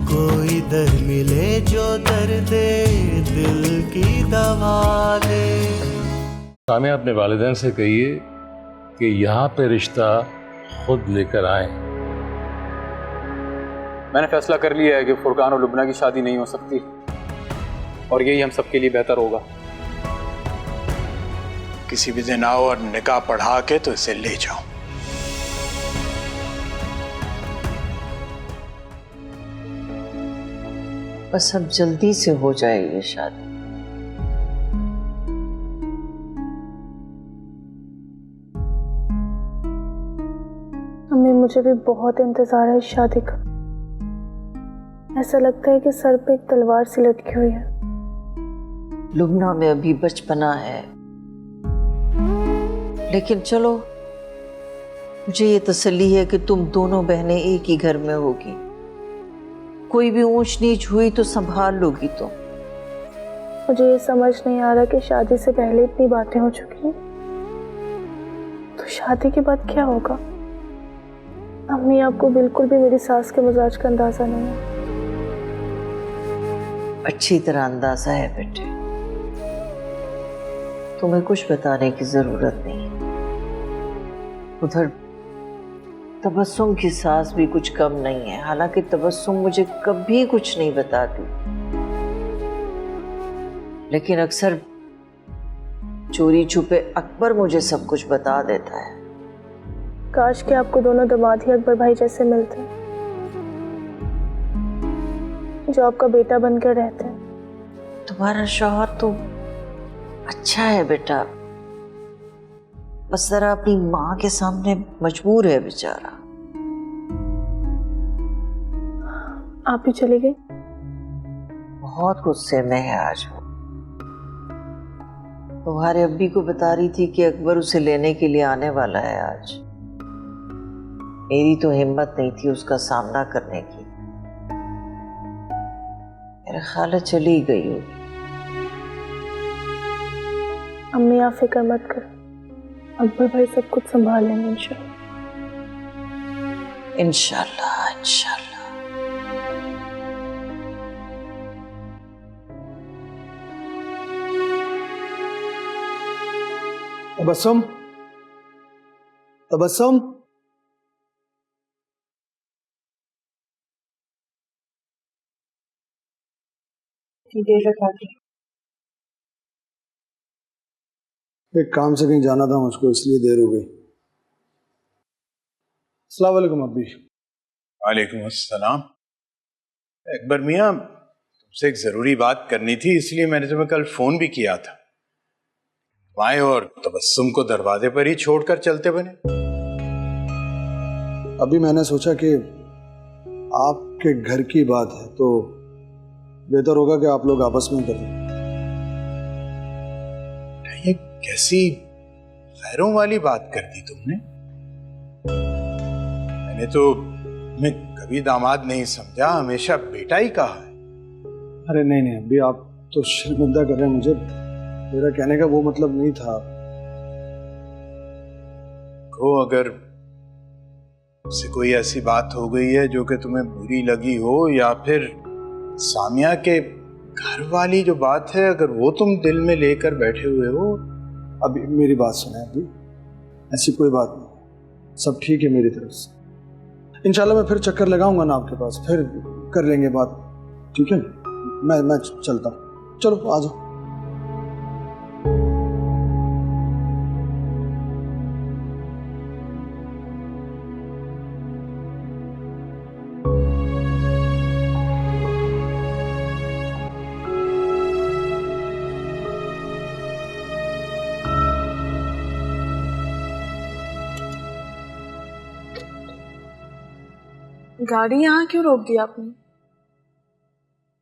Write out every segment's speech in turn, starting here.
कोई दर मिले जो दर्द दिल की दवा दे। सामिया अपने वालिदैन से कहिए कि यहाँ पे रिश्ता खुद लेकर आए। मैंने फैसला कर लिया है कि फुरकान और लुबना की शादी नहीं हो सकती और यही हम सबके लिए बेहतर होगा। किसी भी दिन आओ और निकाह पढ़ा के तो इसे ले जाओ। बस अब जल्दी से हो जाए ये शादी। अम्मी मुझे भी बहुत इंतजार है इस शादी का। ऐसा लगता है कि सर पे एक तलवार सी लटकी हुई है। लुबना में अभी बचपना है, लेकिन चलो मुझे ये तसल्ली है कि तुम दोनों बहनें एक ही घर में होगी। कोई भी ऊंच नीच हुई तो संभाल लोगी तुम। मुझे ये समझ नहीं आ रहा कि शादी से पहले इतनी बातें हो चुकी हैं, तो शादी के बाद क्या होगा। अम्मी आपको बिल्कुल भी मेरी सास के मिजाज का अंदाजा नहीं है। अच्छी तरह अंदाजा है बेटे, तुम्हें कुछ बताने की जरूरत नहीं। उधर तबस्सुम की सास भी कुछ कम नहीं है। हालांकि तबस्सुम मुझे कभी कुछ नहीं बताती, लेकिन अक्सर चोरी छुपे अकबर मुझे सब कुछ बता देता है। काश कि आपको दोनों दामाद ही अकबर भाई जैसे मिलते, जो आपका बेटा बनकर रहते हैं। तुम्हारा शौहर तो अच्छा है बेटा, बस जरा अपनी माँ के सामने मजबूर है बेचारा। आप ही चली गई? बहुत गुस्से में है आज वो। तुम्हारे अब्बी को बता रही थी कि अकबर उसे लेने के लिए आने वाला है आज। मेरी तो हिम्मत नहीं थी उसका सामना करने की। मेरा ख्याल है चली गई होगी। अम्मी आप फिक्र मत करो, अकबर भाई सब कुछ संभाल लेंगे इंशाल्लाह। इंशाल्लाह इंशाल्लाह। तबस्सुम, तबस्सुम, देर लगा दी। एक काम से कहीं जाना था मुझको, इसलिए देर हो गई। अस्सलाम वालेकुम अब्बी। वालेकुम अस्सलाम। अकबर मियाँ, तुमसे एक जरूरी बात करनी थी, इसलिए मैंने तुम्हें कल फोन भी किया था। आए और तबस्सुम को दरवाजे पर ही छोड़कर चलते बने। अभी मैंने सोचा कि आपके घर की बात है तो बेहतर होगा कि आप लोग आपस में करें। ये कैसी खैरों वाली बात कर दी तुमने? मैंने तो मैं कभी दामाद नहीं समझा, हमेशा बेटा ही कहा है। अरे नहीं नहीं अभी आप तो शर्मिंदा कर रहे हैं मुझे। मेरा कहने का वो मतलब नहीं था। को अगर से कोई ऐसी बात हो गई है जो कि तुम्हें बुरी लगी हो, या फिर सामिया के घर वाली जो बात है अगर वो तुम दिल में लेकर बैठे हुए हो। अभी मेरी बात सुने, अभी ऐसी कोई बात नहीं, सब ठीक है मेरी तरफ से। इंशाल्लाह मैं फिर चक्कर लगाऊंगा ना आपके पास, फिर कर लेंगे बात, ठीक है? मैं चलता हूँ, चलो आ जाओ। गाड़ी यहाँ क्यों रोक दी आपने?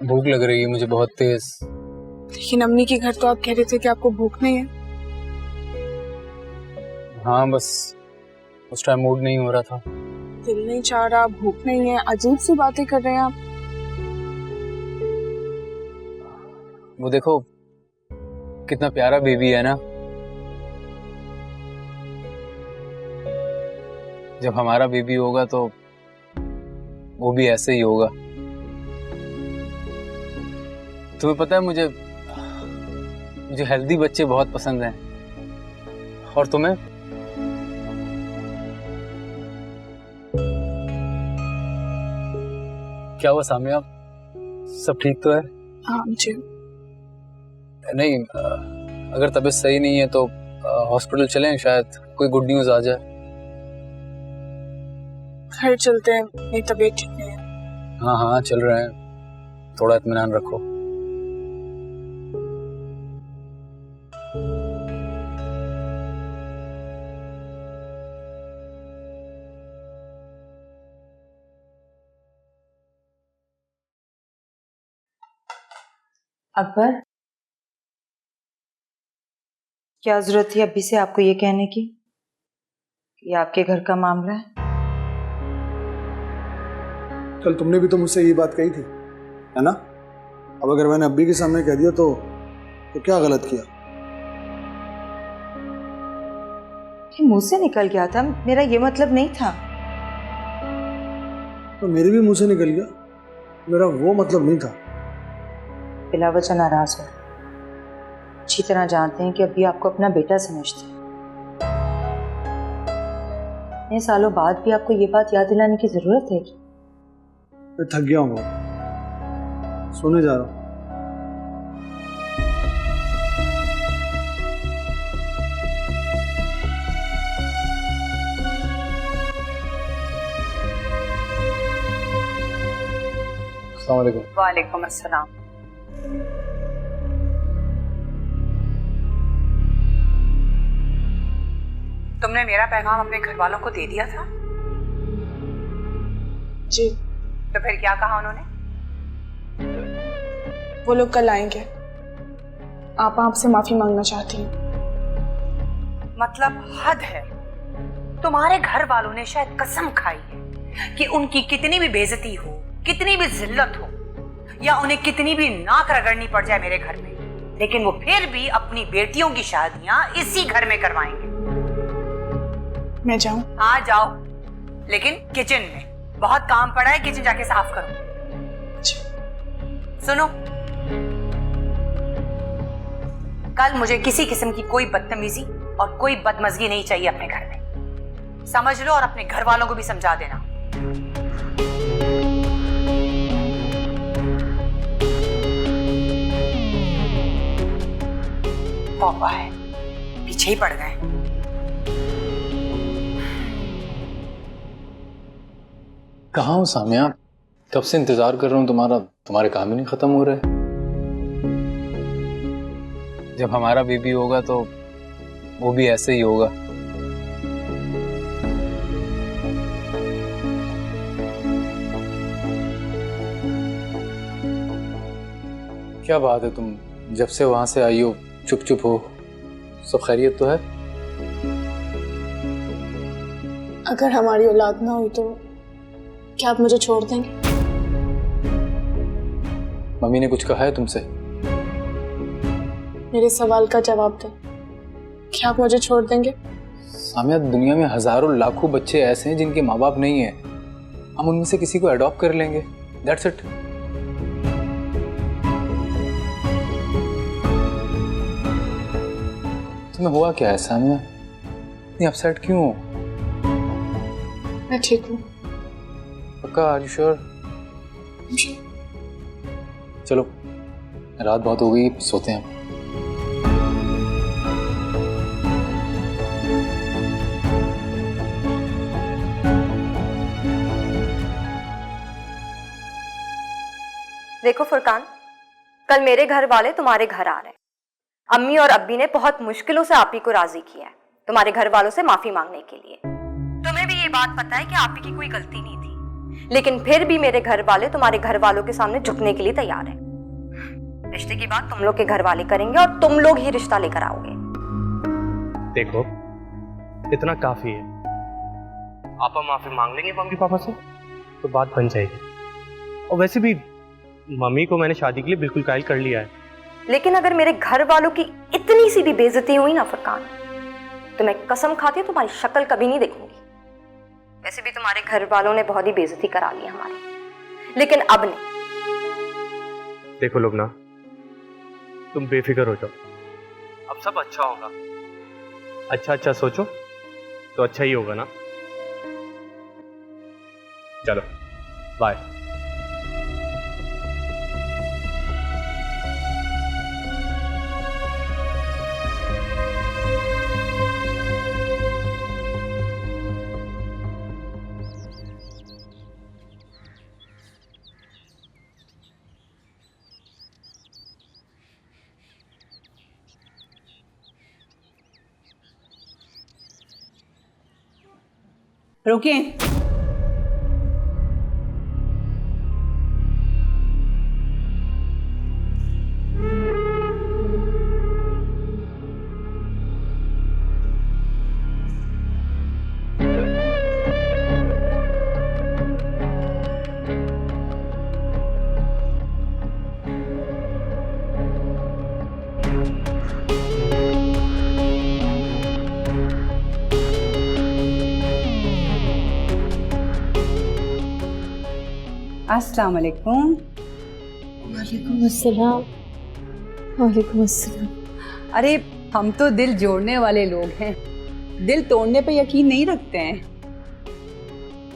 भूख लग रही है मुझे बहुत तेज। लेकिन अम्मी के घर तो आप कह रहे थे कि आपको भूख नहीं है। हाँ बस उस टाइम मूड नहीं हो रहा था। दिल नहीं चाह रहा, भूख नहीं है, अजीब सी बातें कर रहे हैं आप। वो देखो कितना प्यारा बेबी है ना। जब हमारा बेबी होगा तो वो भी ऐसे ही होगा। तुम्हें पता है मुझे हेल्दी बच्चे बहुत पसंद हैं। और तुम्हें? क्या हुआ सामिया, सब ठीक तो है? हाँ जी। नहीं, अगर तबीयत सही नहीं है तो हॉस्पिटल चलें, शायद कोई गुड न्यूज़ आ जाए। घर चलते हैं, मेरी तबीयत ठीक नहीं है। हाँ हाँ चल रहे हैं, थोड़ा इत्मीनान रखो। अकबर, क्या जरूरत थी अभी से आपको ये कहने की कि आपके घर का मामला है? कल तुमने भी तो मुझसे ये बात कही थी, है ना? अब अगर मैंने अब्बी के सामने कह दिया तो क्या गलत किया? ये मुंह से निकल गया था, मेरा ये मतलब नहीं था। तो मेरे भी मुंह से निकल गया, मेरा वो मतलब नहीं था। बिला वजह नाराज हो, अच्छी तरह जानते हैं कि अभी आपको अपना बेटा समझते हैं। इतने सालों बाद भी आपको ये बात याद दिलाने की जरूरत है? मैं थक गया हूँ बहुत, सोने जा रहा हूँ। अस्सलाम वालेकुम। वालेकुम अस्सलाम। तुमने मेरा पैगाम अपने घर वालों को दे दिया था? जी। तो फिर क्या कहा उन्होंने? वो लोग कल आएंगे। आप आपसे माफी मांगना चाहती हैं। मतलब हद है। तुम्हारे घर वालों ने शायद कसम खाई है कि उनकी कितनी भी बेइज्जती हो, कितनी भी जिल्लत हो, या उन्हें कितनी भी नाक रगड़नी पड़ जाए मेरे घर में, लेकिन वो फिर भी अपनी बेटियों की शादियां इसी घर में करवाएंगे। मैं जाऊं? हाँ जाओ, लेकिन किचन में बहुत काम पड़ा है, किचन जाके साफ करो। सुनो, कल मुझे किसी किस्म की कोई बदतमीजी और कोई बदमजगी नहीं चाहिए अपने घर में। समझ लो और अपने घर वालों को भी समझा देना। पापा है, पीछे ही पड़ गए। कहाँ हो सामिया? कब से इंतजार कर रहा हूँ तुम्हारा, तुम्हारे काम ही नहीं खत्म हो रहे। जब हमारा बेबी होगा तो वो भी ऐसे ही होगा। क्या बात है, तुम जब से वहां से आई हो चुप चुप हो। सब खैरियत तो है? अगर हमारी औलाद ना हुई तो क्या आप मुझे छोड़ देंगे? मम्मी ने कुछ कहा है तुमसे? मेरे सवाल का जवाब दें। क्या आप मुझे छोड़ देंगे? सामिया, दुनिया में हजारों लाखों बच्चे ऐसे हैं जिनके माँ बाप नहीं है। हम उनमें से किसी को अडॉप्ट कर लेंगे, दैट्स इट। तुम्हें हुआ क्या है सामिया? इतनी अपसेट क्यों हो? मैं ठीक हूँ। पक्का? Are you sure? चलो, रात बहुत हो गई, सोते हैं। देखो फुरकान, कल मेरे घर वाले तुम्हारे घर आ रहे हैं। अम्मी और अब्बी ने बहुत मुश्किलों से आप ही को राजी किया है तुम्हारे घर वालों से माफी मांगने के लिए। तुम्हें भी ये बात पता है कि आप ही की कोई गलती नहीं थी, लेकिन फिर भी मेरे घर वाले तुम्हारे घर वालों के सामने झुकने के लिए तैयार हैं। रिश्ते की बात तुम लोग के घर वाले करेंगे और तुम लोग ही रिश्ता लेकर आओगे। देखो, इतना काफी है। आप माफी मांग लेंगे मम्मी पापा से तो बात बन जाएगी। और वैसे भी मम्मी को मैंने शादी के लिए बिल्कुल कायल कर लिया है। लेकिन अगर मेरे घर वालों की इतनी सी भी बेइज्जती हुई ना फुरकान, तो मैं कसम खाती हूँ तुम्हारी शक्ल कभी नहीं देखूंगी। वैसे भी तुम्हारे घर वालों ने बहुत ही बेइज्जती करा ली हमारी, लेकिन अब नहीं। देखो लुबना, तुम बेफिक्र हो जाओ, अब सब अच्छा होगा। अच्छा अच्छा सोचो तो अच्छा ही होगा ना। चलो बाय। रुकिए। अस्सलाम वालेकुम। वालेकुम अस्सलाम। वालेकुम अस्सलाम। अरे हम तो दिल जोड़ने वाले लोग हैं, दिल तोड़ने पे यकीन नहीं रखते हैं।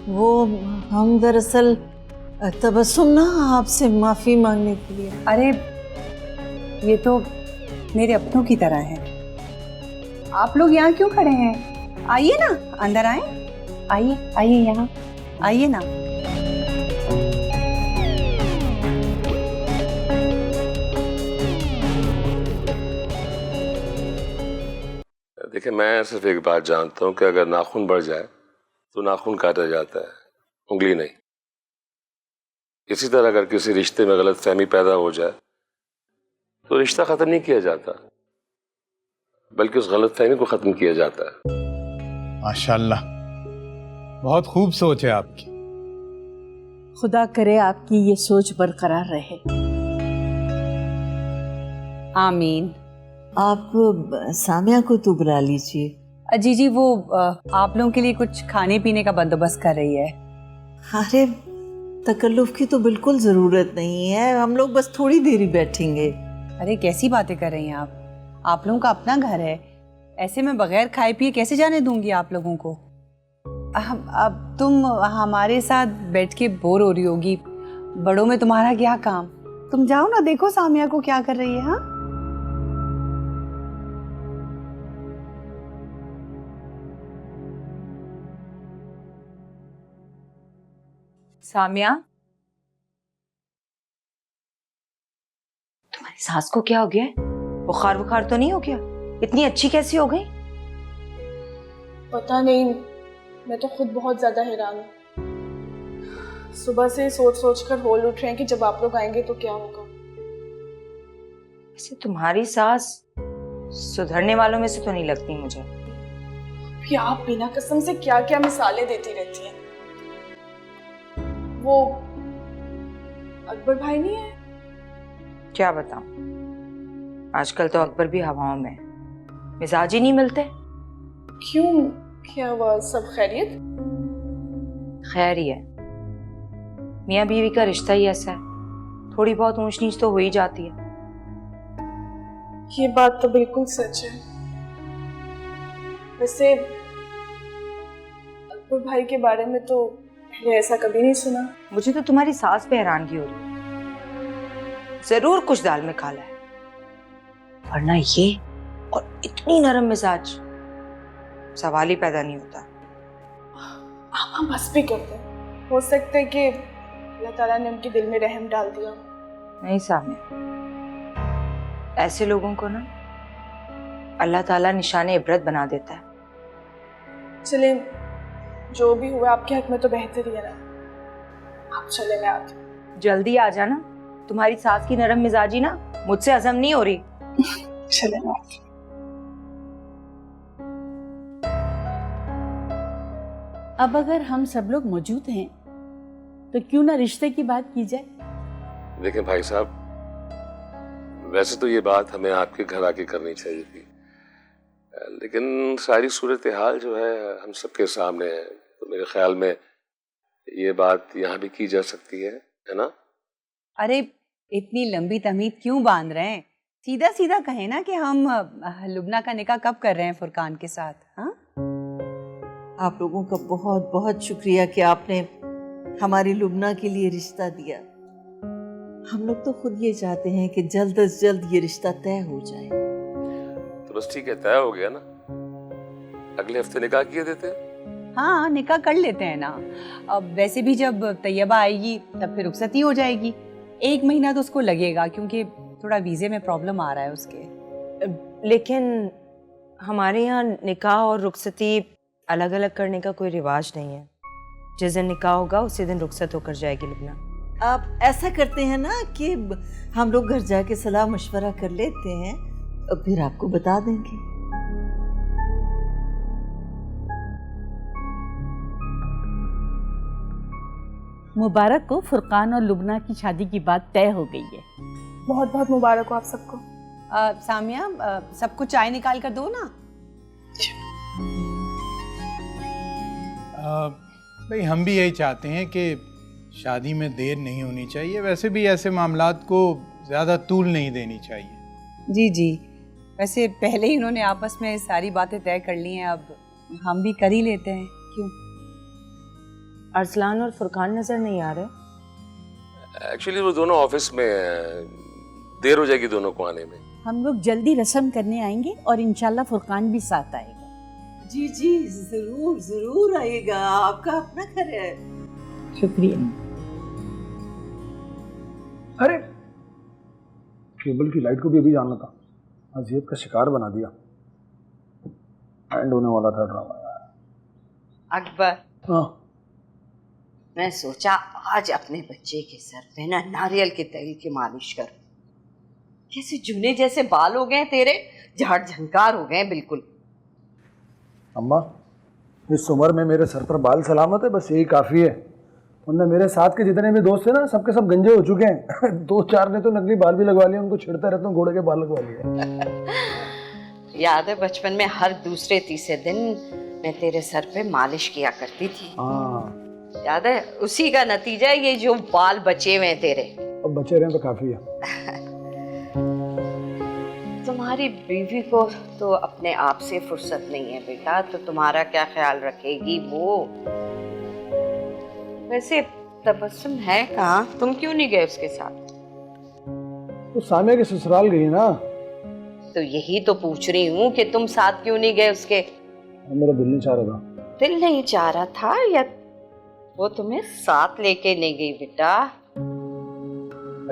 वो हम दरअसल तबस्सुम ना आपसे माफ़ी मांगने के लिए। अरे ये तो मेरे अपनों की तरह है। आप लोग यहाँ क्यों खड़े हैं? आइए ना, अंदर आए। आइए आइए, यहाँ आइए ना। देखिए, मैं सिर्फ एक बात जानता हूँ कि अगर नाखून बढ़ जाए तो नाखून काटा जाता है, उंगली नहीं। इसी तरह अगर किसी रिश्ते में गलतफहमी पैदा हो जाए तो रिश्ता खत्म नहीं किया जाता, बल्कि उस गलतफहमी को खत्म किया जाता है। माशाल्लाह, बहुत खूब सोच है आपकी। खुदा करे आपकी ये सोच बरकरार रहे। आमीन। आप सामिया को तो बुला लीजिए। जी जी, वो आप लोगों के लिए कुछ खाने पीने का बंदोबस्त कर रही है। अरे तकल्लुफ की तो बिल्कुल ज़रूरत नहीं है, हम लोग बस थोड़ी देर ही बैठेंगे। अरे कैसी बातें कर रही हैं आप लोगों का अपना घर है, ऐसे में बगैर खाए पिए कैसे जाने दूंगी आप लोगों को। अब तुम हमारे साथ बैठ के बोर हो रही होगी, बड़ों में तुम्हारा क्या काम। तुम जाओ ना, देखो सामिया को क्या कर रही है। हाँ सामिया, तुम्हारी सास को क्या हो गया है? बुखार बुखार तो नहीं हो गया? इतनी अच्छी कैसी हो गई? पता नहीं, मैं तो खुद बहुत ज्यादा हैरान हूँ। सुबह से सोच सोच कर होल उठ रहे हैं कि जब आप लोग आएंगे तो क्या होगा। वैसे तुम्हारी सास सुधरने वालों में से तो नहीं लगती मुझे। भी आप बिना कसम से क्या क्या मिसालें देती रहती हैं। वो अकबर भाई नहीं है? क्या बताऊं, आजकल तो अकबर भी हवाओं में है, मिजाज ही नहीं मिलते। क्यों, क्या हुआ? सब खैरियत? खैर ही है, मियाँ बीवी का रिश्ता ही ऐसा है, थोड़ी बहुत ऊंच नीच तो हो ही जाती है। ये बात तो बिल्कुल सच है। वैसे अकबर भाई के बारे में तो पहले ऐसा कभी नहीं सुना। मुझे तो तुम्हारी सास पे हैरानगी हो रही है, जरूर कुछ दाल में काला है, वरना ये और इतनी नरम मिजाज, सवाल ही पैदा नहीं होता। आप बस भी करते हैं, हो सकता है कि अल्लाह ताला ने उनके दिल में रहम डाल दिया। नहीं सामने, ऐसे लोगों को ना अल्लाह ताला निशाने इबरत बना देता है। चले, जो भी हुआ आपके हक में तो बेहतर ही है ना। आप चले, मैं आती हूँ। जल्दी आ जाना, तुम्हारी सास की नरम मिजाजी ना मुझसे हजम नहीं हो रही। चले, मैं आती हूँ। अब अगर हम सब लोग मौजूद हैं तो क्यों ना रिश्ते की बात की जाए। देखें भाई साहब, वैसे तो ये बात हमें आपके घर आके करनी चाहिए थी, लेकिन सारी सूरत हाल जो है हम सबके सामने है, तो मेरे ख्याल में ये बात यहाँ भी की जा सकती है ना। अरे इतनी लंबी तमीद क्यों बांध रहे हैं? सीधा सीधा कहे ना कि हम लुबना का निकाह कब कर रहे हैं फुरकान के साथ। हाँ, आप लोगों का बहुत बहुत शुक्रिया कि आपने हमारी लुबना के लिए रिश्ता दिया। हम लोग तो खुद ये चाहते हैं कि जल्द से जल्द ये रिश्ता तय हो जाए। तो बस ठीक है, तय हो गया ना, अगले हफ्ते निकाह किए देते हैं। हाँ, निकाह कर लेते हैं ना। अब वैसे भी जब तैयबा आएगी तब फिर रुखसती हो जाएगी। 1 महीना तो उसको लगेगा क्योंकि थोड़ा वीज़े में प्रॉब्लम आ रहा है उसके। लेकिन हमारे यहाँ निकाह और रुखसती अलग अलग करने का कोई रिवाज नहीं है। जिस दिन निकाह होगा उसी दिन रुखसत होकर जाएगी लुबना। आप ऐसा करते हैं ना कि हम लोग घर जाके सलाह मशवरा कर लेते हैं और फिर आपको बता देंगे। मुबारक को फुरकान और लुबना की शादी की बात तय हो गई है। बहुत बहुत मुबारक हो आप सबको। सामिया, सबको चाय निकाल कर दो ना। भाई हम भी यही चाहते हैं कि शादी में देर नहीं होनी चाहिए। वैसे भी ऐसे मामलात को ज़्यादा तूल नहीं देनी चाहिए। जी जी, वैसे पहले ही उन्होंने आपस में सारी बातें तय कर ली हैं, अब हम भी कर ही लेते हैं। क्यों? अरसलान और फुरकान नजर नहीं आ रहे। एक्चुअली वो दोनों ऑफिस में हैं, देर हो जाएगी दोनों को आने में। हम लोग जल्दी रस्म करने आएंगे और इंशाल्लाह फुरकान भी साथ आएगा। जी जी, जरूर जरूर आइएगा, आपका अपना घर है। शुक्रिया। अरे केबल की लाइट को भी अभी जाना था, अजियत का शिकार बना दिया। एंड होने वाला था ड्रामा। अकबर, हाँ, मैं सोचा आज अपने बच्चे के सर पे ना नारियल के तेल की मालिश करूं। कैसे जूने जैसे बाल हो गए तेरे, झाड़ झंकार हो गए बिल्कुल। अम्मा इस उम्र में मेरे सर पर बाल सलामत है, बस यही काफ़ी है। वरना मेरे साथ के जितने भी दोस्त थे ना, सबके सब गंजे हो चुके हैं। 2-4 ने तो नकली बाल भी लगवा लिए, उनको छिड़ता रहता हूँ, घोड़े के बाल लगवा लिए। याद है बचपन में हर दूसरे तीसरे दिन मैं तेरे सर पे मालिश किया करती थी। हाँ, याद है? उसी का नतीजा है ये जो बाल बचे हुए हैं तेरे। अब बचे रहे तो काफ़ी है। तुम्हारी बीवी को तो अपने आप से फुर्सत नहीं है बेटा, तो तुम्हारा क्या ख्याल रखेगी वो? वैसे तबस्सुम है कहाँ? तुम क्यों नहीं गए उसके साथ? तो सामिया के ससुराल गई ना। तो यही तो पूछ रही हूँ कि तुम साथ क्यों नहीं गए उसके? मेरा दिल नहीं चाह रहा था। दिल नहीं चाह रहा था या वो तुम्हें साथ लेके नहीं गई बेटा?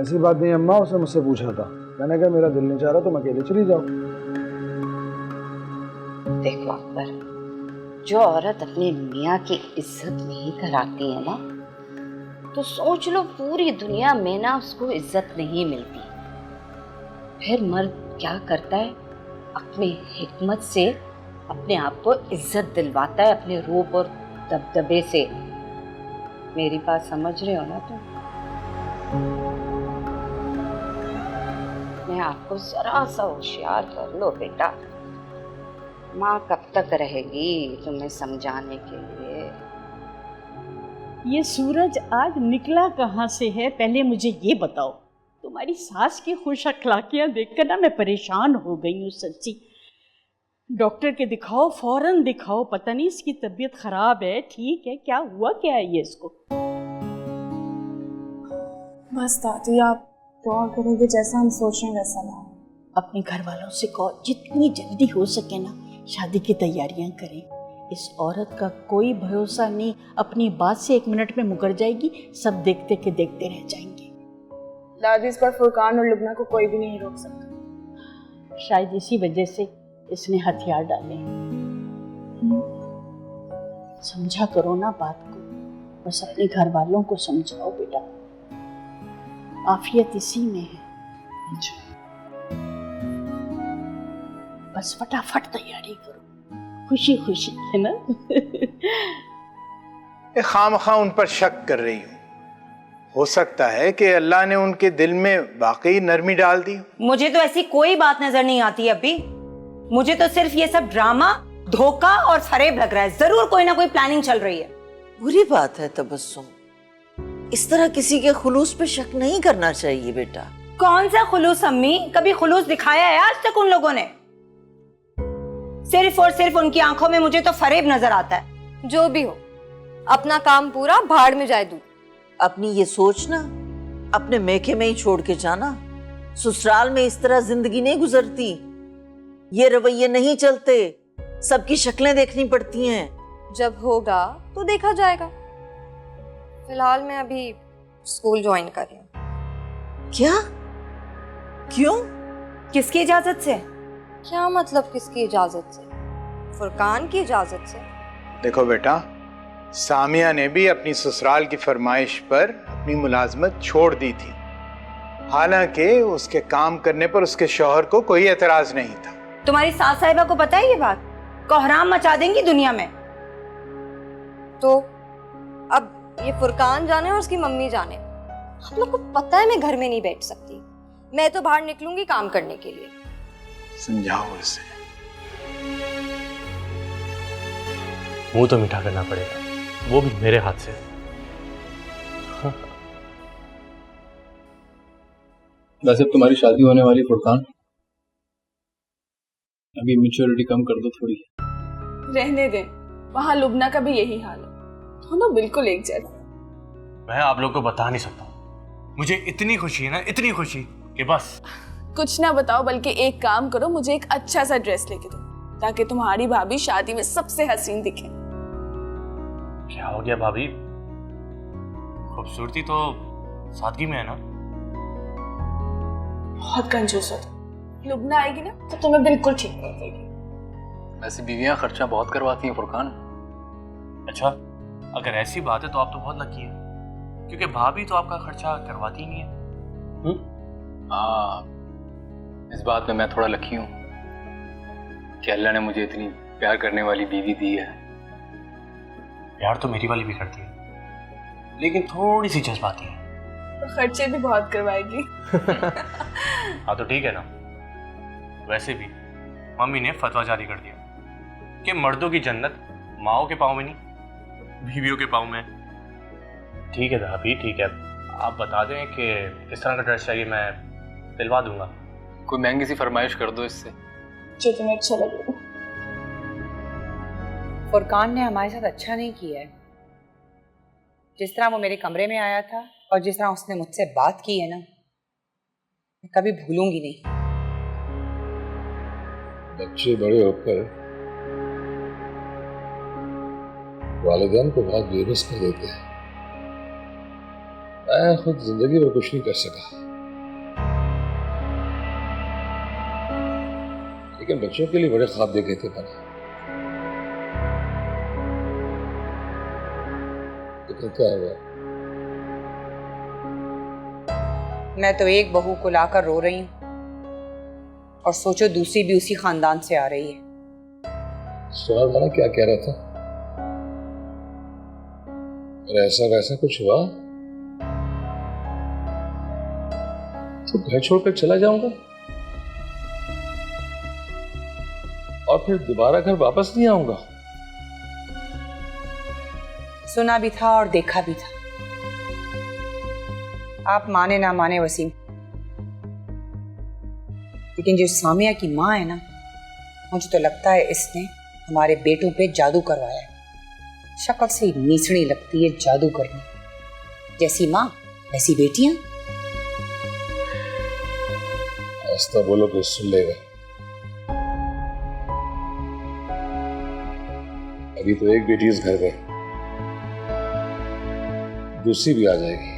ऐसी बात नहीं अम्मा, उसने मुझसे पूछा था, मैंने कहा मेरा दिल नहीं चाह रहा, तुम अकेले चली जाओ। देखो अकबर, जो औरत अपनी मियाँ की इज्जत नहीं कराती है ना, तो सोच लो पूरी दुनिया में ना उसको इज्जत नहीं मिलती। फिर मर्द क्या करता है? अपनी हिकमत से अपने आप को इज्जत दिलवाता है, अपने रूप और दबदबे से। मेरी बात समझ रहे हो ना तुम? मैं आपको जरा सा होशियार कर लो बेटा। माँ कब तक रहेगी तुम्हें समझाने के लिए? ये सूरज आज निकला कहाँ से है, पहले मुझे ये बताओ। तुम्हारी सास की खुश अखलाकियाँ देखकर ना मैं परेशान हो गई हूँ सच्ची। डॉक्टर के दिखाओ, फौरन दिखाओ, पता नहीं इसकी तबीयत खराब है, ठीक है, क्या हुआ क्या है ये इसको? बस दादी आप दुआ करेंगे जैसा हम सोच रहे हैं वैसा ना। अपने घर वालों से कहो जितनी जल्दी हो सके ना शादी की तैयारियां करें। इस औरत का कोई भरोसा नहीं, अपनी बात से 1 मिनट में मुकर जाएगी, सब देखते के देखते रह जाएंगे। दादी इस पर फुरकान और लुबना को कोई भी नहीं रोक सकता। शायद इसी वजह से इसने हथियार डाले हैं। समझा करो ना बात को, बस अपने घर वालों को समझाओ बेटा, आफियत इसी में है। बस फटाफट तैयारी करो, खुशी खुशी, है ना? खामखा उन पर शक कर रही हूँ। हो सकता है कि अल्लाह ने उनके दिल में वाकई नरमी डाल दी। मुझे तो ऐसी कोई बात नजर नहीं आती अभी। मुझे तो सिर्फ ये सब ड्रामा, धोखा और फरेब लग रहा है। जरूर कोई ना कोई प्लानिंग चल रही है। बुरी बात है तबस्सुम, इस तरह किसी के खुलूस पे शक नहीं करना चाहिए बेटा। कौन सा खुलूस अम्मी? कभी खुलूस दिखाया है आज तक उन लोगों ने? सिर्फ और सिर्फ उनकी आंखों में मुझे तो फरेब नजर आता है। जो भी हो, अपना काम पूरा, भाड़ में जाए दूध। अपनी ये सोच ना अपने मैके में ही छोड़ के जाना। ससुराल में इस तरह जिंदगी नहीं गुजरती, ये रवैये नहीं चलते, सबकी शक्लें देखनी पड़ती हैं। जब होगा तो देखा जाएगा। फिलहाल मैं अभी स्कूल ज्वाइन कर रही हूँ। क्या? क्यों? किसकी इजाजत से? क्या मतलब किसकी इजाजत से? फुरकान की इजाजत से। देखो बेटा, सामिया ने भी अपनी ससुराल की फरमाइश पर अपनी मुलाजमत छोड़ दी थी, हालांकि उसके काम करने पर उसके शौहर को कोई एतराज नहीं था। तुम्हारी सास साहिबा को पता है ये बात? कोहराम मचा देंगी दुनिया में। तो अब ये फुरकान जाने और उसकी मम्मी जाने। आप लोग को पता है मैं घर में नहीं बैठ सकती, मैं तो बाहर निकलूंगी काम करने के लिए। समझाओ इसे। मुंह तो मीठा करना पड़ेगा, वो भी मेरे हाथ से। वैसे अब तुम्हारी शादी होने वाली फुरकान, अभी मैच्योरिटी कम कर दो थोड़ी। रहने दें, वहाँ लुबना का भी यही हाल है, दोनों बिल्कुल एक जैसे। मैं आप लोग को बता नहीं सकता, मुझे इतनी खुशी है ना, इतनी खुशी कि बस। कुछ ना बताओ, बल्कि एक काम करो, मुझे एक अच्छा सा ड्रेस लेके दो ताकि तुम्हारी भाभी शादी में सबसे हसीन दिखे। क्या हो गया भाभी? खूबसूरती तो सादगी में है ना। बहुत कंजूस हो तुम। लुबना आएगी ना तो तुम्हें बिल्कुल ठीक कर देगी। वैसे बीवियां खर्चा बहुत करवाती हैं फुरकान। अच्छा, अगर ऐसी बात है तो आप तो बहुत लकी हैं, क्योंकि भाभी तो आपका खर्चा करवाती ही नहीं है। हाँ, इस बात में मैं थोड़ा लकी हूँ कि अल्लाह ने मुझे इतनी प्यार करने वाली बीवी दी है। प्यार तो मेरी वाली भी करती है, लेकिन थोड़ी सी जज्बाती है। तो खर्चे भी बहुत करवाएगी। हाँ तो ठीक है ना। वैसे भी मम्मी ने फतवा जारी कर दिया कि मर्दों की जन्नत माओ के पाँव में नहीं, बीवियों के पाँव में। ठीक है भाभी, ठीक है, आप बता दें कि किस तरह का ड्रेस चाहिए, मैं दिलवा दूंगा। कोई महंगी सी फरमाइश कर दो इससे, जो तुम्हें अच्छा लगेगा। फुरकान ने हमारे साथ अच्छा नहीं किया है। जिस तरह वो मेरे कमरे में आया था और जिस तरह उसने मुझसे बात की है ना, मैं कभी भूलूंगी नहीं। बच्चे बड़े होकर वालिदैन को बहुत बेबस कर देते हैं। मैं खुद जिंदगी में कुछ नहीं कर सका, लेकिन बच्चों के लिए बड़े ख्वाब देखे थे मैंने। लेकिन क्या हुआ? मैं तो एक बहू को लाकर रो रही हूँ और सोचो दूसरी भी उसी खानदान से आ रही है। सुना था ना क्या कह रहा था? अरे ऐसा वैसा कुछ हुआ तो घर छोड़कर चला जाऊंगा और फिर दोबारा घर वापस नहीं आऊंगा। सुना भी था और देखा भी था। आप माने ना माने वसीम, लेकिन जो सामिया की माँ है ना, मुझे तो लगता है इसने हमारे बेटों पे जादू करवाया है। शक्ल से ही नीचड़ी लगती है जादू करनी। जैसी माँ वैसी बेटियां। ऐसा बोलो तो सुन लेगा। अभी तो एक बेटी इस घर में, दूसरी भी आ जाएगी,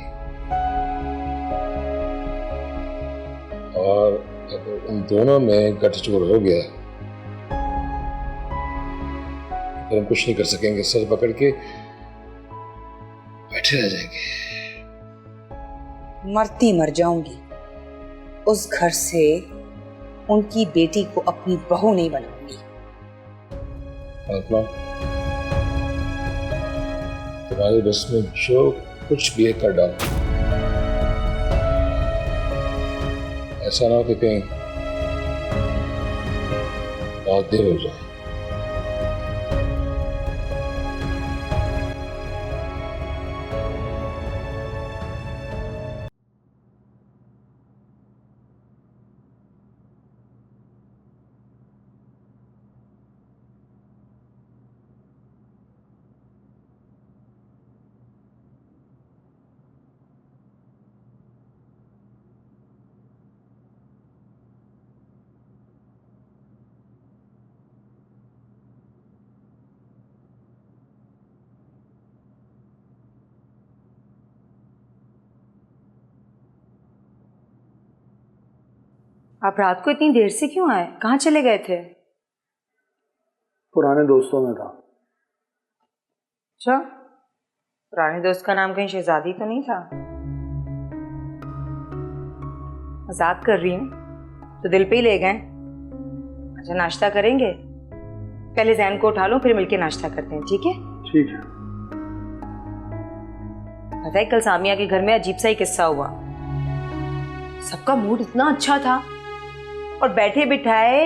और अगर उन दोनों में गठजोड़ हो गया फिर हम कुछ नहीं कर सकेंगे। सर पकड़ के बैठे रह जाएंगे। मरती मर जाऊंगी, उस घर से उनकी बेटी को अपनी बहू नहीं बनाऊंगी। आत्मा, तुम्हारे बस में जो कुछ भी है कर डालो। ऐसा ना हो कि कहीं बहुत देर हो जाए। आप रात को इतनी देर से क्यों आए? कहाँ चले गए थे? पुराने दोस्तों में था। अच्छा, पुराने दोस्त का नाम कहीं शहजादी तो नहीं था? मजाक कर रही हूँ, तो दिल पे ही ले गए। अच्छा, नाश्ता करेंगे? पहले जैन को उठा लो, फिर मिलके नाश्ता करते हैं, ठीक है? ठीक है। पता है, कल सामिया के घर में अजीब सा ही किस्सा हुआ। सबका मूड इतना अच्छा था और बैठे बिठाए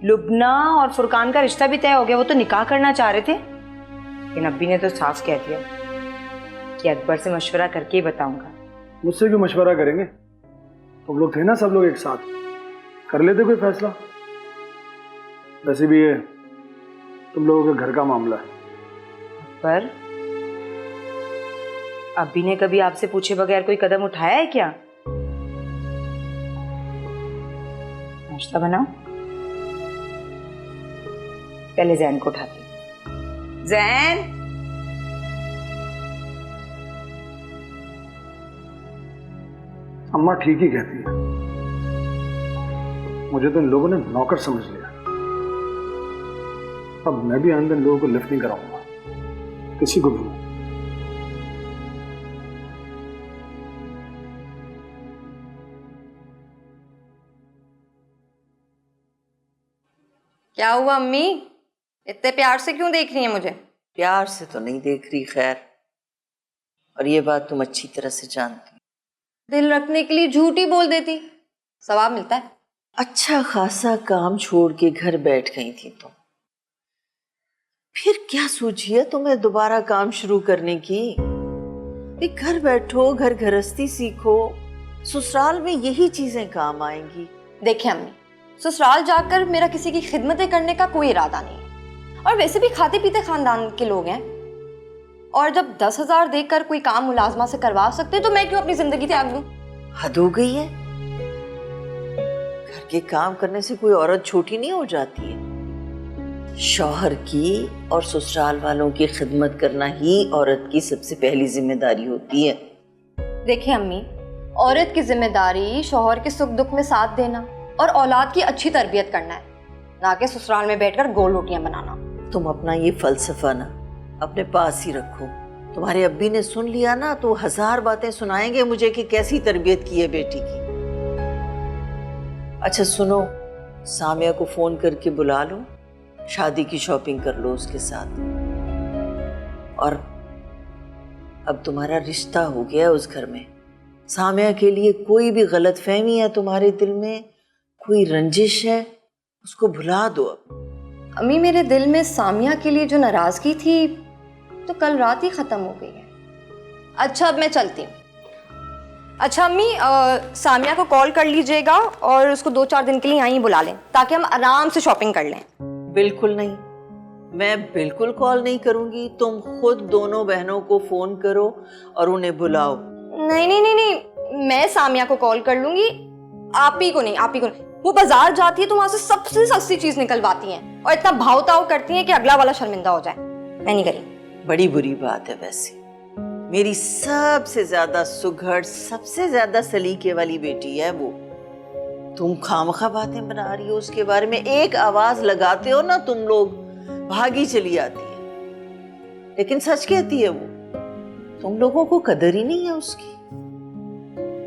लुबना और फुरकान का रिश्ता भी तय हो गया। वो तो निकाह करना चाह रहे थे, लेकिन अब्बी ने तो साफ कह दिया कि अकबर से मशवरा करके ही बताऊंगा। मुझसे क्यों मशवरा करेंगे? तुम लोग थे ना, सब लोग एक साथ कर लेते कोई फैसला। वैसे भी ये तुम लोगों के घर का मामला है। पर अब्बी ने कभी आपसे पूछे बगैर कोई कदम उठाया है क्या? नाश्ता बनाओ, पहले जैन को उठाती हूँ। जैन, अम्मा ठीक ही कहती है, मुझे तो इन लोगों ने नौकर समझ लिया। अब मैं भी आंदर लोगों को लिफ्ट नहीं कराऊंगा, किसी को भी। क्या हुआ अम्मी, इतने प्यार से क्यों देख रही हैं मुझे? प्यार से तो नहीं देख रही, खैर, और ये बात तुम अच्छी तरह से जानती। दिल रखने के लिए झूठ ही बोल देती, सवाब मिलता है। अच्छा खासा काम छोड़ के घर बैठ गई थी तुम, फिर क्या सूझी है तुम्हें दोबारा काम शुरू करने की? एक घर बैठो, घर गृहस्थी सीखो, ससुराल में यही चीजें काम आएंगी। देखिए अम्मी, ससुराल जाकर मेरा किसी की खिदमतें करने का कोई इरादा नहीं है, और वैसे भी खाते पीते खानदान के लोग हैं, और जब 10,000 देकर कोई काम मुलाजमा से करवा सकते तो मैं क्यों अपनी जिंदगी त्याग दूं? हद हो गई है, घर के काम करने से कोई औरत छोटी नहीं हो जाती है। शौहर की और ससुराल वालों की खिदमत करना ही औरत की सबसे पहली जिम्मेदारी होती है। देखिए अम्मी, औरत की जिम्मेदारी शौहर के सुख दुख में साथ देना और औलाद की अच्छी तरबियत करना है, ना कि ससुराल में बैठकर गोल रोटियां बनाना। तुम अपना ये फलसफा ना अपने पास ही रखो। तुम्हारे अब्बी ने सुन लिया ना तो 1000 बातें सुनाएंगे मुझे कि कैसी तरबियत की है बेटी की। अच्छा सुनो, सामिया को फोन करके बुला लो, शादी की शॉपिंग कर लो उसके साथ। और अब तुम्हारा रिश्ता हो गया उस घर में, सामिया के लिए कोई भी गलत फहमी है तुम्हारे दिल में, कोई रंजिश है, उसको भुला दो अब। अम्मी, मेरे दिल में सामिया के लिए जो नाराजगी थी तो कल रात ही खत्म हो गई है। अच्छा, अब मैं चलती हूँ। अच्छा अम्मी, सामिया को कॉल कर लीजिएगा और उसको 2-4 दिन के लिए यहीं बुला लें, ताकि हम आराम से शॉपिंग कर लें। बिल्कुल नहीं, मैं बिल्कुल कॉल नहीं करूंगी। तुम खुद दोनों बहनों को फोन करो और उन्हें बुलाओ। नहीं नहीं नहीं नहीं, मैं सामिया को कॉल कर लूंगी, आप ही को नहीं। वो बाजार जाती है तो वहां से सबसे सस्ती चीज निकलवाती हैं और इतना भाव ताव करती हैं कि अगला वाला शर्मिंदा हो जाए। मैं नहीं करी। बड़ी बुरी बात है वैसे, मेरी सबसे ज्यादा सुघड़, सबसे ज्यादा सलीके वाली बेटी है वो। तुम खामखा बातें बना रही हो उसके बारे में, एक आवाज लगाते हो ना तुम लोग, भागी चली आती है। लेकिन सच कहती है वो, तुम लोगों को कदर ही नहीं है उसकी।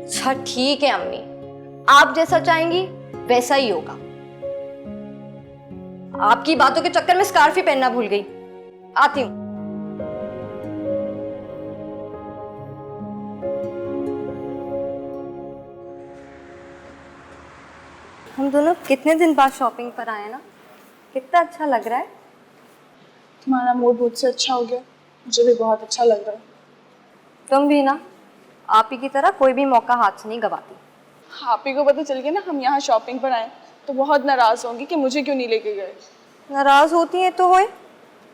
अच्छा ठीक है अम्मी, आप जैसा चाहेंगी वैसा ही होगा। आपकी बातों के चक्कर में स्कार्फ ही पहनना भूल गई। आती हूँ। हम दोनों कितने दिन बाद शॉपिंग पर आए ना, कितना अच्छा लग रहा है। तुम्हारा मूड मुझसे अच्छा हो गया, मुझे भी बहुत अच्छा लग रहा है। तुम भी ना, आप ही की तरह कोई भी मौका हाथ से नहीं गवाती। आप ही को पता चल गया ना हम यहाँ शॉपिंग पर आए तो बहुत नाराज होंगी कि मुझे क्यों नहीं लेके गए। नाराज होती हैं तो होए,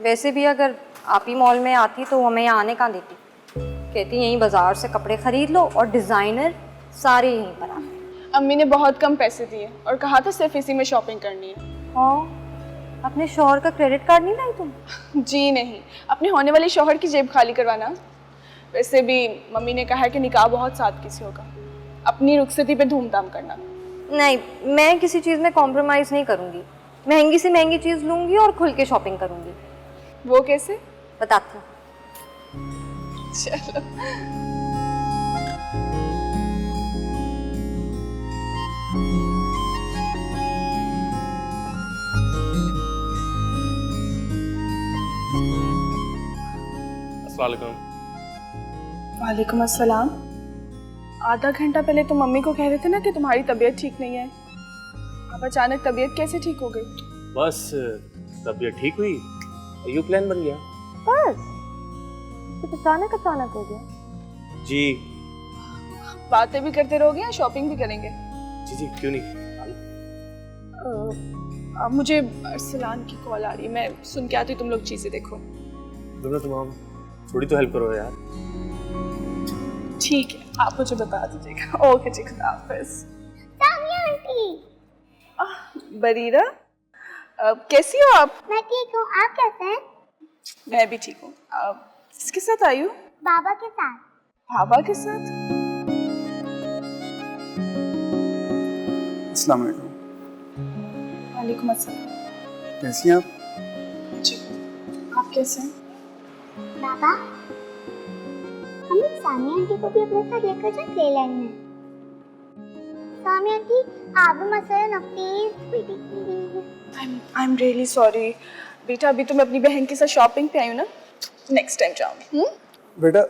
वैसे भी अगर आप ही मॉल में आती तो हमें यहाँ आने कहाँ देती। कहती यहीं बाजार से कपड़े खरीद लो और डिजाइनर सारे यहीं पर आते। अम्मी ने बहुत कम पैसे दिए और कहा था सिर्फ इसी में शॉपिंग करनी है। हाँ, अपने शौहर का क्रेडिट कार्ड नहीं लाई तुम? जी नहीं, अपने होने वाले शौहर की जेब खाली करवाना। वैसे भी मम्मी ने कहा है कि निकाह बहुत सादगी से होगा, अपनी रुखसती पे धूमधाम करना। नहीं, मैं किसी चीज़ में कॉम्प्रोमाइज़ नहीं करूँगी। महंगी से महंगी चीज़ लूँगी और खुल के शॉपिंग करूँगी। वो कैसे? बताती हूँ। चलो। अस्सलाम वालेकुम। वालेकुम अस्सलाम। आधा घंटा पहले तुम मम्मी को कह रहे थे ना कि तुम्हारी तबीयत ठीक नहीं है। अब अचानक तबीयत कैसे ठीक हो गई? बस तबीयत ठीक हुई, यू प्लान बन गया। बस कुछ अचानक अचानक हो गया। जी बातें भी करते रहोगे या शॉपिंग भी करेंगे? जी जी, क्यों नहीं। अब मुझे अरसलान की कॉल आ रही है, मैं सुन के आती हूँ, तुम लोग चीजें देखो। दोनों तमाम थोड़ी तो हेल्प करो यार। ठीक है, आप मुझे बता दीजिएगा। ओके जी, खुदा हाफिज। सामिया आंटी। बरीरा, कैसी हो आप? मैं ठीक हूँ, आप कैसे हैं? मैं भी ठीक हूँ। किसके साथ आई हो? बाबा के साथ। बाबा के साथ? अस्सलाम वालेकुम। वालेकुम अस्सलाम। कैसी हैं आप? जी, आप कैसे हैं? बाबा, हम सामिया आंटी को भी अपने साथ लेकर जाए प्लेलैंड में। सामिया आंटी, आप भी मसलन please. I am really sorry बेटा, अभी तो मैं अपनी बहन के साथ शॉपिंग पे आई हूँ ना, नेक्स्ट टाइम जाऊंगी। बेटा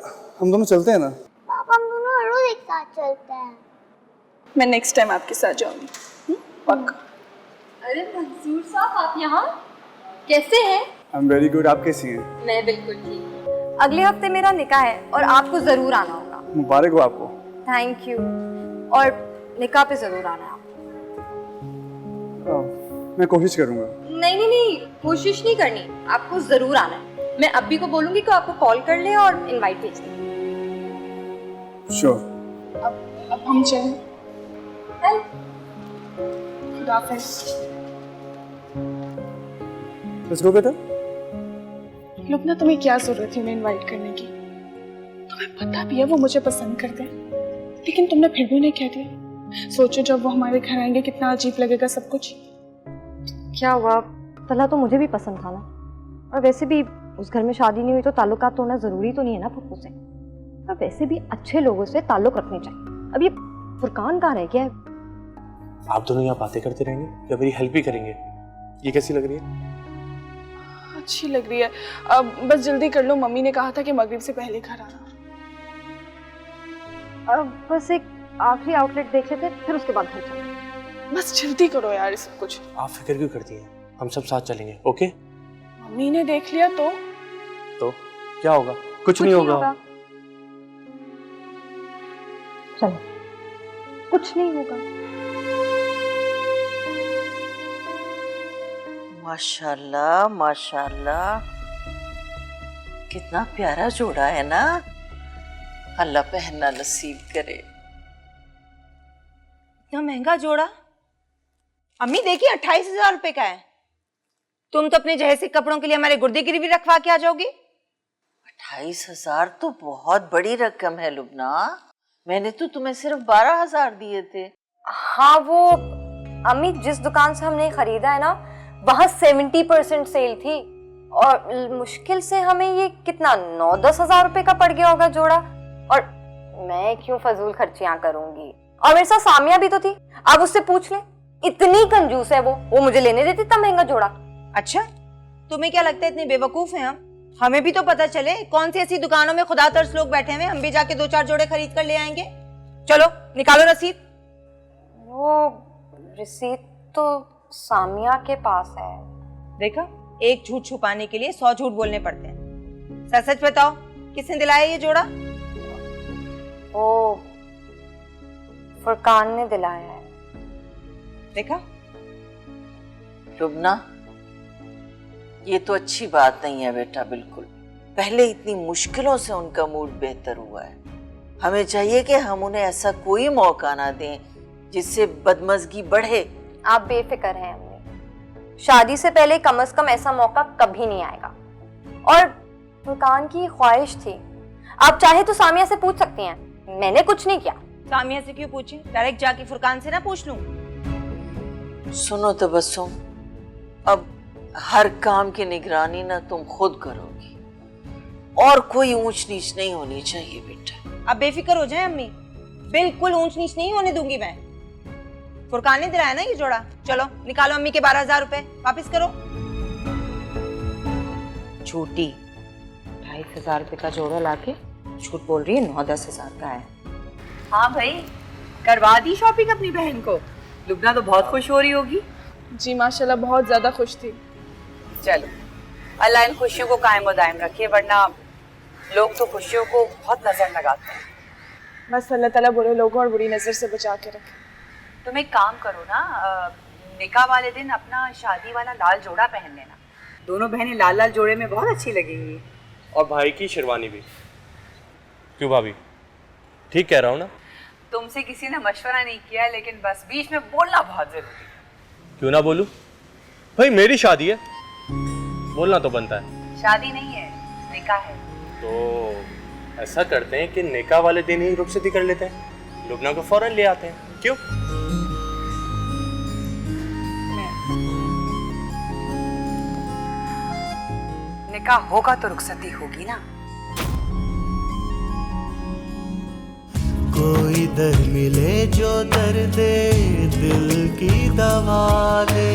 हम दोनों चलते हैं ना? पापा, हम दोनों हर रोज एक साथ चलते हैं। मैं नेक्स्ट टाइम आपके साथ जाऊंगी, पक्का। अरे मंसूर साहब, आप यहाँ कैसे हैं? I am very good. आप कैसी हैं? मैं बिल्कुल ठीक। अगले हफ्ते मेरा निकाह है और आपको जरूर आना होगा। मुबारक हो आपको। Thank you. और निकाह पे जरूर आना है। मैं कोशिश करूंगा। नहीं नहीं नहीं, कोशिश नहीं करनी, आपको जरूर आना है। मैं अब्बी को बोलूंगी कि आपको कॉल कर ले और इनवाइट भेज दें। श्योर। अब हम चलें। खुदा हाफिज। लेट्स गो बेटा। लुबना, तुम्हें क्या जरूरत है उन्हें इनवाइट करने की? तुम्हें पता भी है वो मुझे पसंद करते हैं, लेकिन तुमने फिर भी उन्हें कह दिया। सोचो जब वो हमारे घर आएंगे कितना अजीब लगेगा सब कुछ। क्या हुआ, तला तो मुझे भी पसंद था ना। और वैसे भी उस घर में शादी नहीं हुई तो ताल्लुकात तोड़ना जरूरी तो नहीं है ना पप्पू से। और वैसे भी अच्छे लोगों से ताल्लुक रखने चाहिए। अब ये फुरकान कहाँ रह गया है? आप दोनों यहाँ बातें करते रहेंगे या मेरी हेल्प भी करेंगे? ये कैसी लग रही है? अच्छी लग रही है। अब बस जल्दी कर लो, मम्मी ने कहा था कि मगरिब से पहले घर आना। अब बस एक आखिरी आउटलेट देख लेते, फिर उसके बाद घर चलेंगे। बस जल्दी करो यार, ये सब कुछ। आप फिक्र क्यों करती हैं? हम सब साथ चलेंगे, ओके? मम्मी ने देख लिया तो क्या होगा? कुछ नहीं होगा। चलो, कुछ नहीं होगा। माशाल्लाह माशाल्लाह, कितना प्यारा जोड़ा है ना। अल्लाह पहनना नसीब करे। इतना महंगा जोड़ा? अम्मी देखिए, 28,000 रुपए का है। तुम तो अपने जहेज के कपड़ों के लिए हमारे गुर्दे गिरवी रखवा के आ जाओगी। 28,000 तो बहुत बड़ी रकम है लुबना। मैंने तो तुम्हें सिर्फ 12,000 दिए थे। हाँ, वो अम्मी जिस दुकान से हमने खरीदा है ना, वहाँ 70% सेल थी। और मुश्किल से हमें ये कितना 9-10 हजार रुपए का पड़ गया होगा जोड़ा। और मैं क्यों फजूल खर्चियां करूंगी? और मेरे साथ सामिया भी तो थी, आप उससे पूछ ले, इतनी कंजूस है वो मुझे लेने देती इतना महंगा जोड़ा। अच्छा, तुम्हें क्या लगता है इतने बेवकूफ हैं हम? हमें भी तो पता चले कौन सी ऐसी दुकानों में खुदा तर्स लोग बैठे हुए, हम भी जाके 2-4 जोड़े खरीद कर ले आएंगे। चलो निकालो रसीद। वो रसीद तो सामिया के पास है। देखा, एक झूठ छुपाने के लिए 100 झूठ बोलने पड़ते हैं। सच सच बताओ, किसने दिलाया ये जोड़ा? वो फुरकान ने दिलाया है। देखा लुबना, ये तो अच्छी बात नहीं है बेटा। बिल्कुल, पहले इतनी मुश्किलों से उनका मूड बेहतर हुआ है। हमें चाहिए कि हम उन्हें ऐसा कोई मौका ना दें जिससे बदमज़गी बढ़े। आप बेफिक्र हैं अम्मी, शादी से पहले कम से कम ऐसा मौका कभी नहीं आएगा। और फुरकान की ख्वाहिश थी, आप चाहे तो सामिया से पूछ सकती हैं, मैंने कुछ नहीं किया। सामिया से क्यों पूछें? डायरेक्ट जाके फुरकान से ना पूछ लूं? सुनो तबस्सुम, अब हर काम की निगरानी ना तुम खुद करोगी और कोई ऊंच नीच नहीं होनी चाहिए बेटा। अब बेफिक्र हो जाए अम्मी, बिल्कुल ऊंच नीच नहीं होने दूंगी मैं। फुरकान ने दिलाया ना ये जोड़ा, चलो निकालो अम्मी के 12,000 रुपए वापस करो। झूठी 2,500 रुपए का जोड़ा लाके झूठ बोल रही है 9-10 हजार का है। हाँ भाई, करवा दी शॉपिंग अपनी बहन को। लुबना तो बहुत खुश हो रही होगी। जी माशाल्लाह बहुत ज़्यादा खुश थी। चलो अल्लाह इन खुशियों को कायम व दायम रखे, वरना लोग तो खुशियों को बहुत नजर लगाते हैं। बस अल्लाह ताला बुरे लोगों और बुरी नज़र से बचा के रखे। तुम एक काम करो ना, निकाह वाले दिन अपना शादी वाला लाल जोड़ा पहन लेना। दोनों बहनें लाल लाल जोड़े में बहुत अच्छी लगेंगी। और भाई की शेरवानी भी। क्यों भाभी, ठीक कह रहा हूँ ना? तुमसे किसी ने मशवरा नहीं किया, लेकिन बस बीच में बोलना बहुत जरूरी है। क्यों ना बोलूं? भाई मेरी शादी है, बोलना तो बनता है। शादी नहीं है, निकाह है। तो ऐसा करते हैं कि निकाह वाले दिन ही रुखसती कर लेते हैं, लुबना को फौरन ले आते हैं। क्यों? निकाह होगा तो रुखसती होगी ना। कोई दर मिले जो दर्दे दिल की दवा दे,